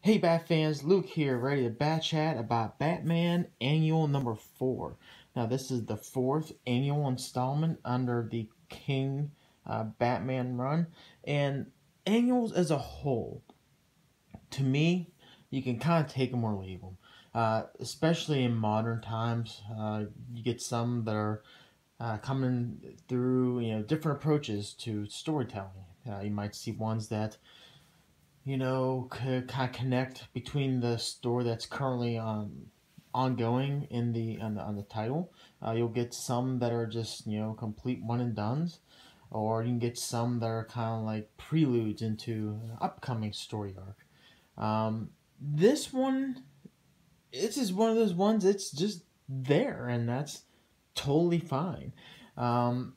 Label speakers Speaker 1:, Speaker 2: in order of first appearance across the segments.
Speaker 1: Hey Bat fans, Luke here, ready to bat chat about Batman Annual number 4. Now this is the 4th annual installment under the King Batman run, and annuals as a whole, to me, you can kind of take them or leave them. Especially in modern times, you get some that are coming through, different approaches to storytelling. You might see ones that could kind of connect between the story that's currently ongoing in the title. You'll get some that are just complete one and dones, or you can get some that are kind of like preludes into an upcoming story arc. This one, it's just one of those ones. It's just there, and that's totally fine. Um,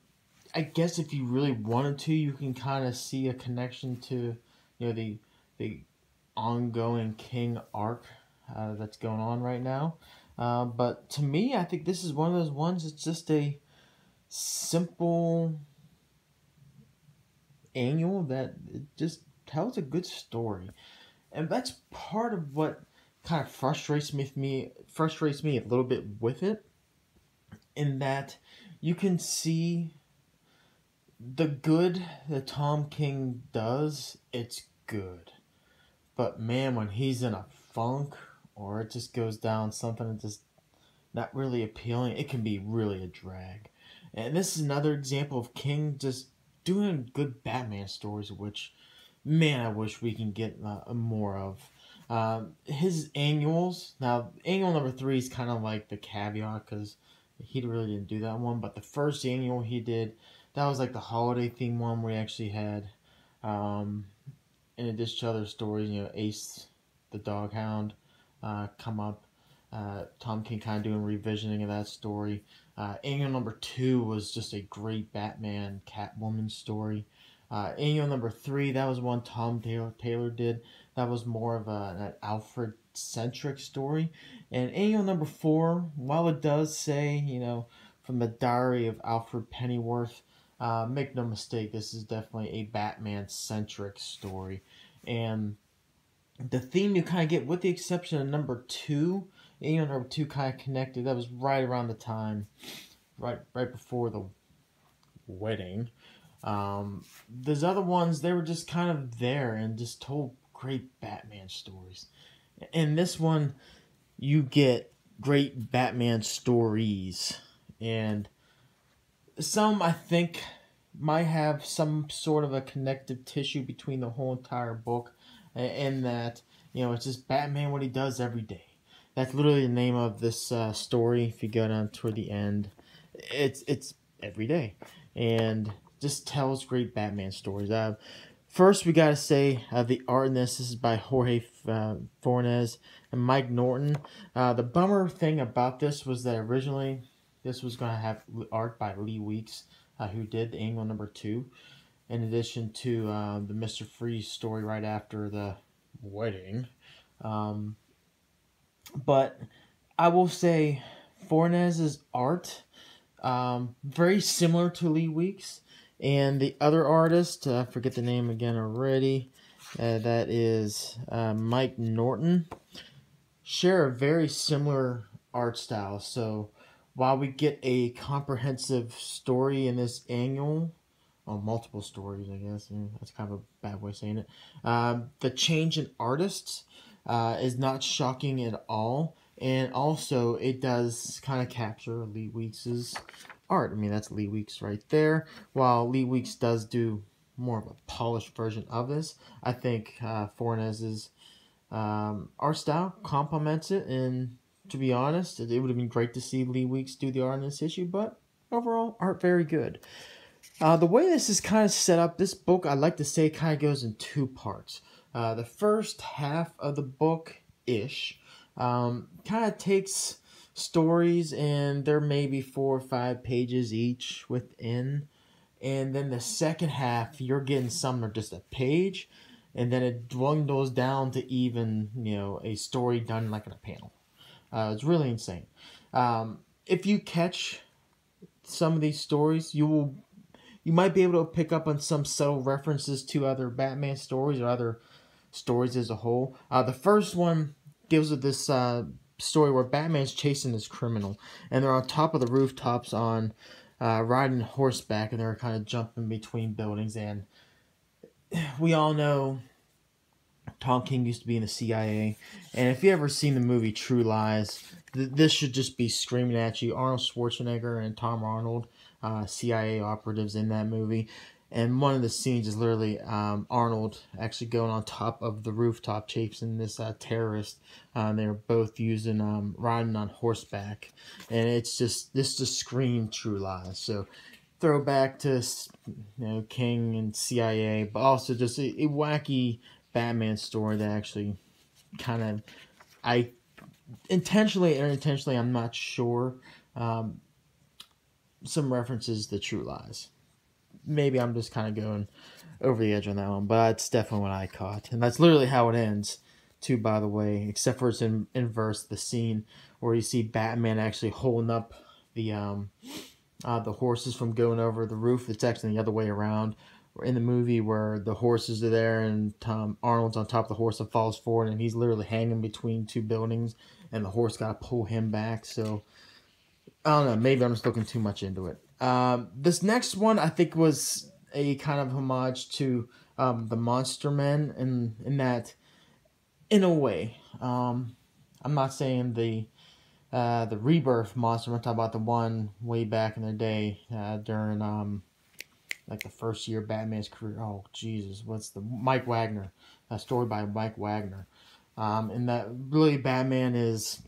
Speaker 1: I guess if you really wanted to, you can kind of see a connection to the ongoing King arc that's going on right now. But to me, I think this is one of those ones. It's just a simple annual that it just tells a good story, and that's part of what kind of frustrates me a little bit with it. In that, you can see the good that Tom King does. It's good. But man, when he's in a funk or it just goes down something that's just not really appealing, it can be really a drag. And this is another example of King just doing good Batman stories, which, man, I wish we can get more of. His annuals, now, annual number 3 is kind of like the caveat because he really didn't do that one. But the first annual he did, that was like the holiday theme one where he actually had. In addition to other stories, Ace the Doghound come up. Tom King kind of doing revisioning of that story. Annual number 2 was just a great Batman Catwoman story. Annual number 3, that was one Tom Taylor did. That was more of an Alfred-centric story. And annual number 4, while it does say, from the diary of Alfred Pennyworth, make no mistake, this is definitely a Batman-centric story. And the theme you kind of get, with the exception of number 2, number 2 kind of connected. That was right around the time, right before the wedding. Those other ones, they were just kind of there and just told great Batman stories. In this one, you get great Batman stories, and some, I think, might have some sort of a connective tissue between the whole entire book, and that it's just Batman, what he does every day. That's literally the name of this story. If you go down toward the end, it's every day, and just tells great Batman stories. First, we gotta say the art in this. This is by Jorge Fornes and Mike Norton. The bummer thing about this was that originally this was going to have art by Lee Weeks, who did the annual number 2, in addition to the Mr. Freeze story right after the wedding. But I will say Fornes's art, very similar to Lee Weeks. And the other artist, I forget the name again already, that is Mike Norton, share a very similar art style. So while we get a comprehensive story in this annual, or multiple stories, I guess, that's kind of a bad way of saying it, the change in artists is not shocking at all. And also, it does kind of capture Lee Weeks' art. I mean, that's Lee Weeks right there. While Lee Weeks does do more of a polished version of this, I think Fornes's art style complements it. And to be honest, it would have been great to see Lee Weeks do the art in this issue, but overall, art very good. The way this is kind of set up, this book, I like to say, kind of goes in 2 parts. The first half of the book-ish kind of takes stories, and there may be 4 or 5 pages each within. And then the second half, you're getting some that are just a page, and then it dwindles down to even, a story done like in a panel. It's really insane. If you catch some of these stories, you might be able to pick up on some subtle references to other Batman stories or other stories as a whole. The first one deals with this story where Batman's chasing this criminal, and they're on top of the rooftops on riding horseback, and they're kind of jumping between buildings. And we all know Tom King used to be in the CIA, and if you ever seen the movie True Lies, this should just be screaming at you. Arnold Schwarzenegger and Tom Arnold, CIA operatives in that movie. And one of the scenes is literally Arnold actually going on top of the rooftop chasing this terrorist. They were both using riding on horseback, and this just screamed True Lies. So throwback to King and CIA, but also just a wacky Batman story that actually kind of I intentionally or unintentionally, I'm not sure. Some references to True Lies. Maybe I'm just kind of going over the edge on that one, but it's definitely what I caught. And that's literally how it ends, too, by the way, except for it's in verse, the scene where you see Batman actually holding up the horses from going over the roof. It's actually the other way around. In the movie where the horses are there and Tom Arnold's on top of the horse and falls forward, and he's literally hanging between two buildings, and the horse got to pull him back. So I don't know, maybe I'm just looking too much into it. This next one I think was a kind of homage to the Monster Men, in that, in a way, I'm not saying the Rebirth Monster Men. I'm talking about the one way back in the day during like the first year of Batman's career. Oh Jesus, what's the Mike Wagner? A story by Mike Wagner, and that really Batman is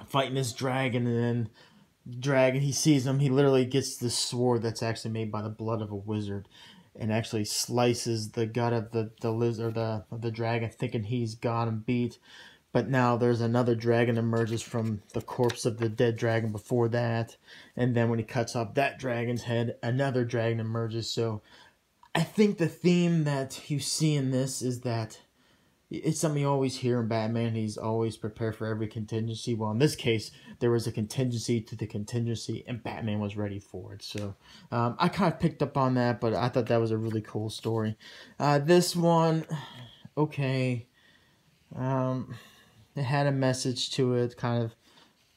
Speaker 1: fighting this dragon, and then dragon, he sees him, he literally gets this sword that's actually made by the blood of a wizard, and actually slices the gut of the lizard, of the dragon, thinking he's got him beat. But now there's another dragon emerges from the corpse of the dead dragon before that, and then when he cuts off that dragon's head, another dragon emerges. So I think the theme that you see in this is that it's something you always hear in Batman. He's always prepared for every contingency. Well, in this case, there was a contingency to the contingency, and Batman was ready for it. So I kind of picked up on that, but I thought that was a really cool story. This one, okay, it had a message to it, kind of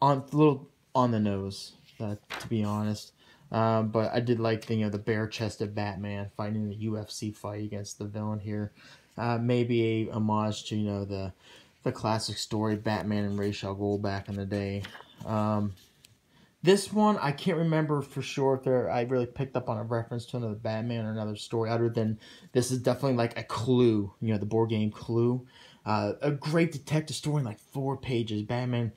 Speaker 1: a little on the nose, to be honest. But I did like the bare-chested Batman fighting the UFC fight against the villain here. Maybe a homage to the classic story Batman and Ra's al Ghul back in the day. This one I can't remember for sure if I really picked up on a reference to another Batman or another story, other than this is definitely like a Clue, the board game Clue. A great detective story in like 4 pages. Batman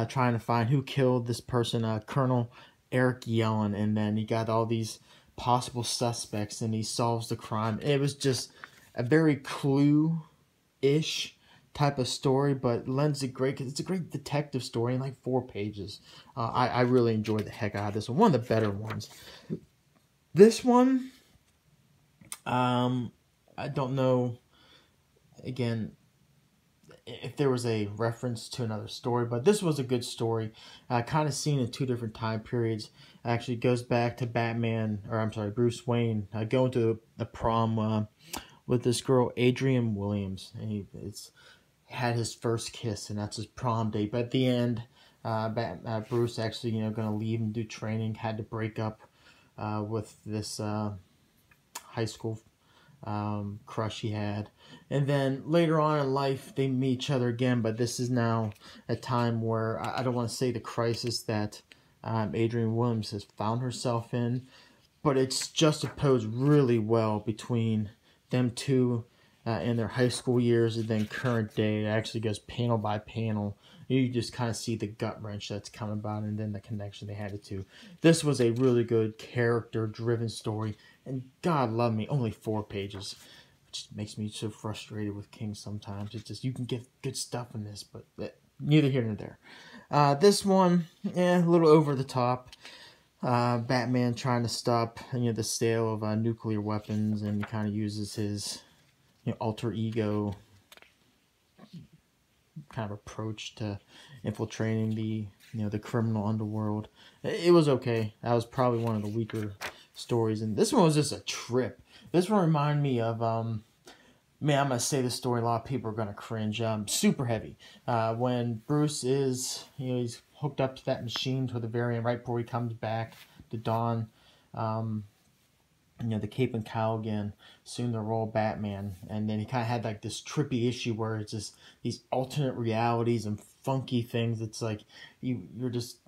Speaker 1: trying to find who killed this person, Colonel Eric Yellen, and then he got all these possible suspects, and he solves the crime. It was just a very Clue-ish type of story, but lends it great, because it's a great detective story in like 4 pages. I really enjoyed the heck out of this one. One of the better ones. This one, I don't know, again, if there was a reference to another story, but this was a good story. Kind of seen in 2 different time periods. Actually goes back to Bruce Wayne going to the prom with this girl, Adrienne Williams. And he had his first kiss, and that's his prom date. But at the end, Bruce actually, going to leave and do training, had to break up with this high school crush he had. And then later on in life, they meet each other again, but this is now a time where I don't want to say the crisis that Adrienne Williams has found herself in, but it's juxtaposed really well between them two in their high school years and then current day. It actually goes panel by panel. You just kind of see the gut wrench that's coming about, and then the connection they had the two. This was a really good character-driven story, and God love me, only 4 pages. Which makes me so frustrated with King sometimes. It's just, you can get good stuff in this, but neither here nor there. This one, a little over the top. Batman trying to stop the sale of nuclear weapons, and he kind of uses his alter ego kind of approach to infiltrating the criminal underworld. It was okay. That was probably one of the weaker stories, and this one was just a trip. This one reminded me of man, I'm gonna say this story. A lot of people are gonna cringe. Super heavy. When Bruce is, he's hooked up to that machine to the very end, right before he comes back to Dawn. Um, the Cape and Cow again, soon the role Batman, and then he kind of had like this trippy issue where it's just these alternate realities and funky things. It's like you're just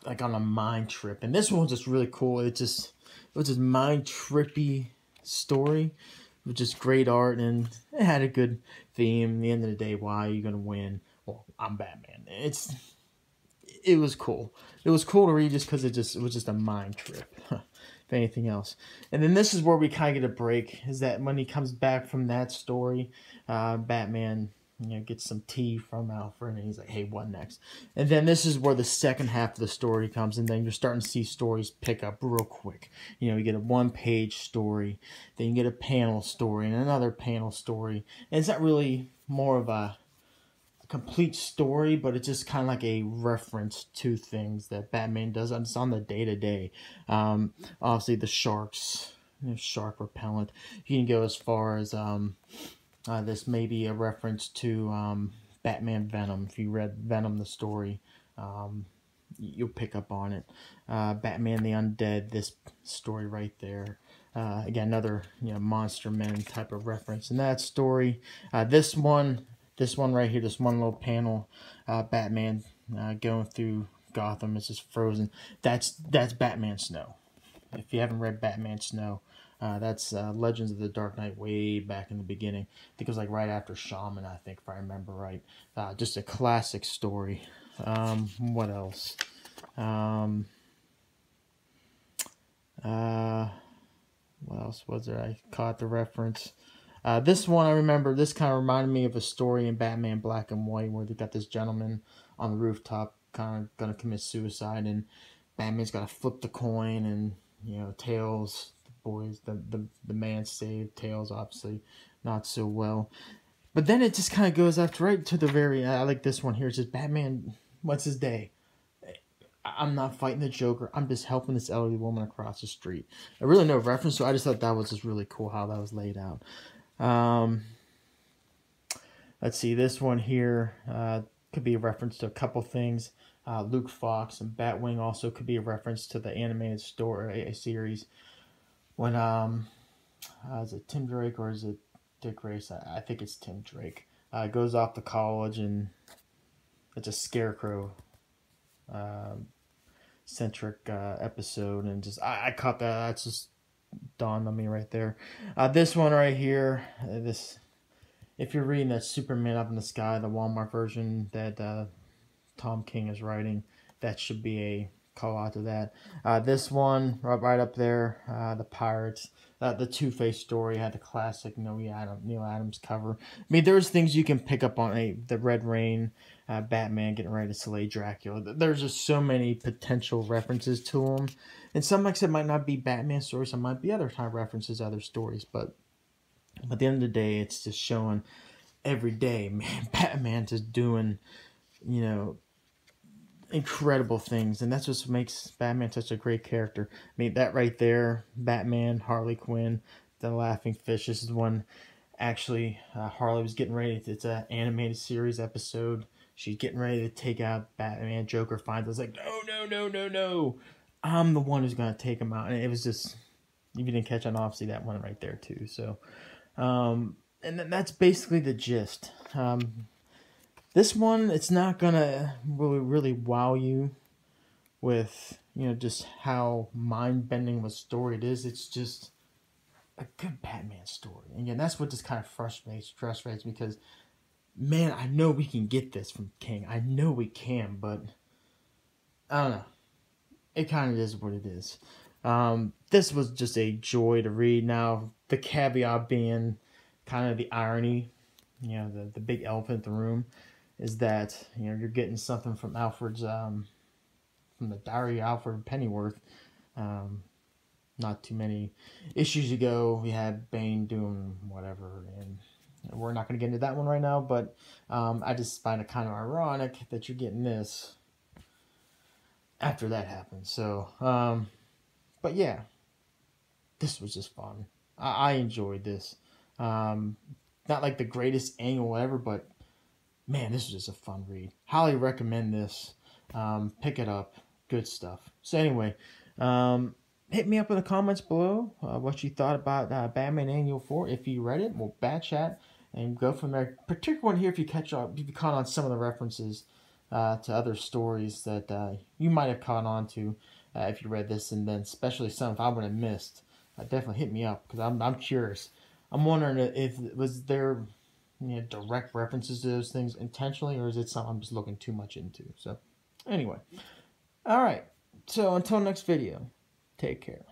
Speaker 1: like on a mind trip, and this one's just really cool. It was just mind trippy story with just great art, and it had a good theme. At the end of the day, why are you gonna win? Well, I'm Batman. It was cool. It was cool to read just because it was just a mind trip. If anything else. And then this is where we kind of get a break, is that when he comes back from that story, Batman, gets some tea from Alfred, and he's like, hey, what next? And then this is where the second half of the story comes, and then you're starting to see stories pick up real quick. You get a one-page story, then you get a panel story, and another panel story. And it's not really more of a complete story, but it's just kind of like a reference to things that Batman does. It's on the day-to-day. Obviously the sharks, shark repellent. You can go as far as this may be a reference to Batman Venom. If you read Venom the story, you'll pick up on it. Batman the Undead, this story right there. Again, another Monster Men type of reference in that story. This one right here, this one little panel, Batman going through Gotham is just frozen. That's Batman Snow. If you haven't read Batman Snow, that's Legends of the Dark Knight way back in the beginning. I think it was like right after Shaman, I think, if I remember right. Just a classic story. What else? What else was there? I caught the reference. This one I remember, this kind of reminded me of a story in Batman Black and White where they got this gentleman on the rooftop kind of going to commit suicide, and Batman's got to flip the coin, and Tails, the man saved. Tails obviously not so well. But then it just kind of goes after right to the very, I like this one here. It's just Batman, what's his day? I'm not fighting the Joker. I'm just helping this elderly woman across the street. I really no reference, so I just thought that was just really cool how that was laid out. Let's see, this one here could be a reference to a couple things. Luke Fox and Batwing also could be a reference to the animated story series. When is it Tim Drake or is it Dick Grayson? I think it's Tim Drake. Goes off to college, and it's a Scarecrow centric episode, and just I caught that. That's just dawned on me right there. This one right here, if you're reading that Superman Up in the Sky, the Walmart version that Tom King is writing, that should be a call out to that. This one right up there, the Pirates, the Two-Face story had the classic Neil Adams cover. I mean, there's things you can pick up on. The Red Rain, Batman getting ready to slay Dracula. There's just so many potential references to them, and some, like I said, might not be Batman stories. Some might be other kind of references to other stories, but at the end of the day, it's just showing every day, man, Batman just doing, incredible things, and that's what makes Batman such a great character. I mean, that right there, Batman, Harley Quinn, the Laughing Fish. This is one, actually, Harley was getting ready. It's an animated series episode. She's getting ready to take out Batman. Joker finds us like, no. I'm the one who's going to take him out. And it was just, if you didn't catch on, obviously, that one right there, too. So, and that's basically the gist. This one, it's not gonna really wow you with, just how mind-bending of a story it is. It's just a good Batman story. And again, that's what just kind of frustrates me because, man, I know we can get this from King. I know we can, but I don't know. It kind of is what it is. This was just a joy to read. Now, the caveat being kind of the irony, the big elephant in the room, is that you're getting something from Alfred's from the Diary of Alfred Pennyworth. Not too many issues ago, we had Bane doing whatever, and we're not going to get into that one right now. But I just find it kind of ironic that you're getting this after that happened. So, but yeah, this was just fun. I enjoyed this. not like the greatest annual ever, but man, this was just a fun read. Highly recommend this. Pick it up. Good stuff. So anyway, hit me up in the comments below what you thought about Batman Annual 4. If you read it, we'll bat chat and go from there. Particularly here if you if you caught on some of the references to other stories that you might have caught on to if you read this, and then especially some if I would have missed. Definitely hit me up because I'm curious. I'm wondering if was there direct references to those things intentionally, or is it something I'm just looking too much into? So, anyway, all right. So until next video, take care.